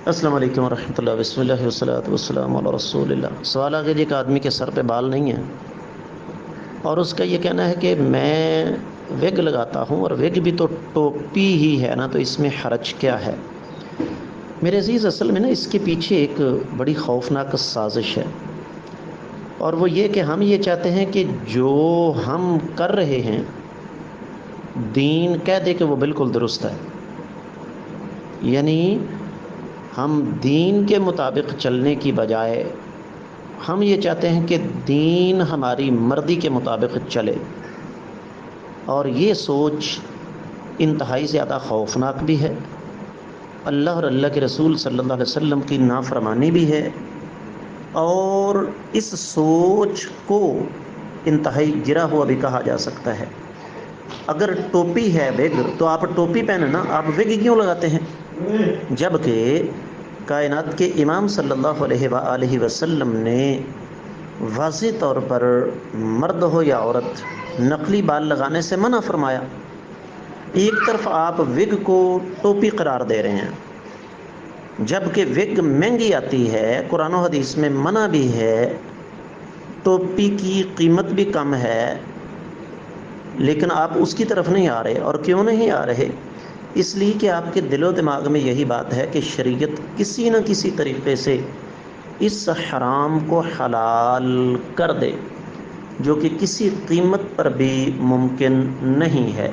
السلام علیکم ورحمۃ اللہ، بسم اللہ والصلاۃ والسلام علی رسول اللہ۔ سوال آ گیا جی، ایک آدمی کے سر پہ بال نہیں ہیں اور اس کا یہ کہنا ہے کہ میں وگ لگاتا ہوں، اور وگ بھی تو ٹوپی ہی ہے نا، تو اس میں حرج کیا ہے؟ میرے عزیز، اصل میں نا اس کے پیچھے ایک بڑی خوفناک سازش ہے، اور وہ یہ کہ ہم یہ چاہتے ہیں کہ جو ہم کر رہے ہیں دین کہہ دے کہ وہ بالکل درست ہے، یعنی ہم دین کے مطابق چلنے کی بجائے ہم یہ چاہتے ہیں کہ دین ہماری مرضی کے مطابق چلے، اور یہ سوچ انتہائی زیادہ خوفناک بھی ہے، اللہ اور اللہ کے رسول صلی اللہ علیہ وسلم کی نافرمانی بھی ہے، اور اس سوچ کو انتہائی گرا ہوا بھی کہا جا سکتا ہے۔ اگر ٹوپی ہے وگ، تو آپ ٹوپی پہنے نا، آپ وگ کیوں لگاتے ہیں؟ جبکہ کائنات کے امام صلی اللہ علیہ وآلہ وسلم نے واضح طور پر مرد ہو یا عورت نقلی بال لگانے سے منع فرمایا۔ ایک طرف آپ وگ کو ٹوپی قرار دے رہے ہیں، جبکہ وگ مہنگی آتی ہے، قرآن و حدیث میں منع بھی ہے، ٹوپی کی قیمت بھی کم ہے، لیکن آپ اس کی طرف نہیں آ رہے۔ اور کیوں نہیں آ رہے؟ اس لیے کہ آپ کے دل و دماغ میں یہی بات ہے کہ شریعت کسی نہ کسی طریقے سے اس حرام کو حلال کر دے، جو کہ کسی قیمت پر بھی ممکن نہیں ہے۔